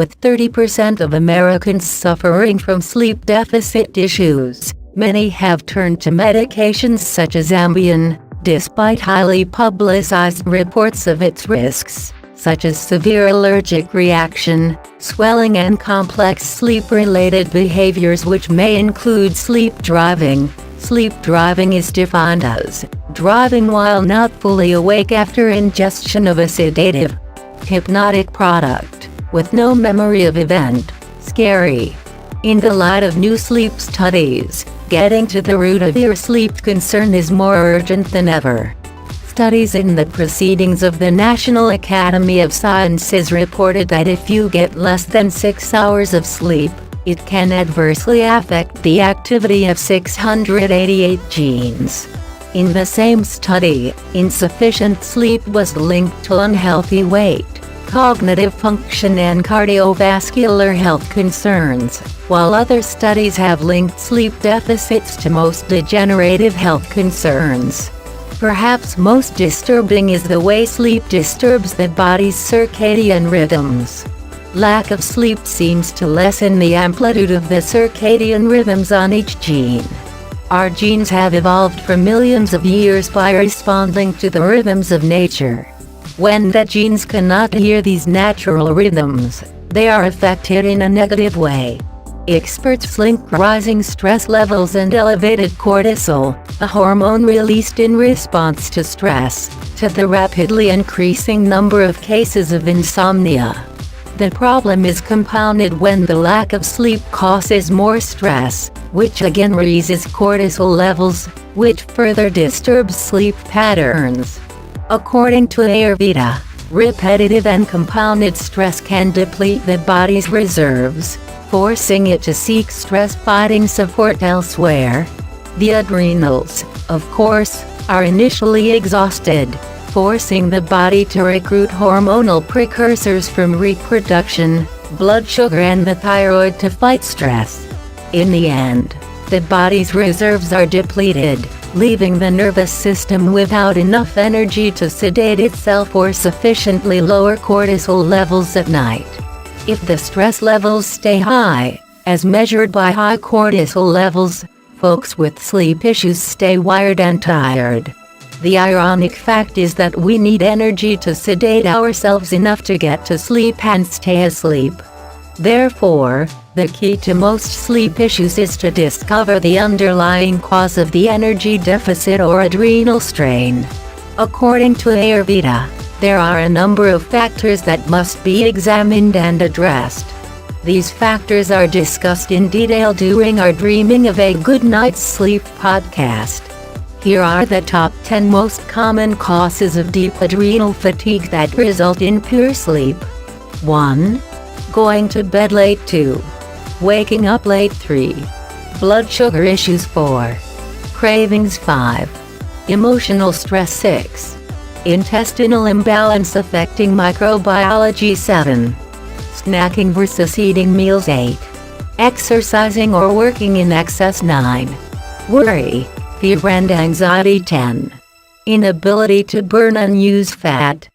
With 30% of Americans suffering from sleep deficit issues, many have turned to medications such as Ambien, despite highly publicized reports of its risks, such as severe allergic reaction, swelling and complex sleep-related behaviors which may include sleep driving. Sleep driving is defined as driving while not fully awake after ingestion of a sedative, hypnotic product, with no memory of event. Scary. In the light of new sleep studies, getting to the root of your sleep concern is more urgent than ever. Studies in the Proceedings of the National Academy of Sciences reported that if you get less than 6 hours of sleep, it can adversely affect the activity of 688 genes. In the same study, insufficient sleep was linked to unhealthy weight, cognitive function and cardiovascular health concerns, while other studies have linked sleep deficits to most degenerative health concerns. Perhaps most disturbing is the way sleep disturbs the body's circadian rhythms. Lack of sleep seems to lessen the amplitude of the circadian rhythms on each gene. Our genes have evolved for millions of years by responding to the rhythms of nature. When the genes cannot hear these natural rhythms, they are affected in a negative way. Experts link rising stress levels and elevated cortisol, a hormone released in response to stress, to the rapidly increasing number of cases of insomnia. The problem is compounded when the lack of sleep causes more stress, which again raises cortisol levels, which further disturbs sleep patterns. According to Ayurveda, repetitive and compounded stress can deplete the body's reserves, forcing it to seek stress-fighting support elsewhere. The adrenals, of course, are initially exhausted, forcing the body to recruit hormonal precursors from reproduction, blood sugar and the thyroid to fight stress. In the end, the body's reserves are depleted, leaving the nervous system without enough energy to sedate itself or sufficiently lower cortisol levels at night. If the stress levels stay high, as measured by high cortisol levels, folks with sleep issues stay wired and tired. The ironic fact is that we need energy to sedate ourselves enough to get to sleep and stay asleep. Therefore, the key to most sleep issues is to discover the underlying cause of the energy deficit or adrenal strain. According to Ayurveda, there are a number of factors that must be examined and addressed. These factors are discussed in detail during our Dreaming of a Good Night's Sleep podcast. Here are the top 10 most common causes of deep adrenal fatigue that result in poor sleep. 1. Going to bed late. 2. Waking up late. 3. Blood sugar issues. 4. Cravings. 5. Emotional stress. 6. Intestinal imbalance affecting microbiology. 7. Snacking versus eating meals. 8. Exercising or working in excess. 9. Worry, fear and anxiety. 10. Inability to burn unused fat.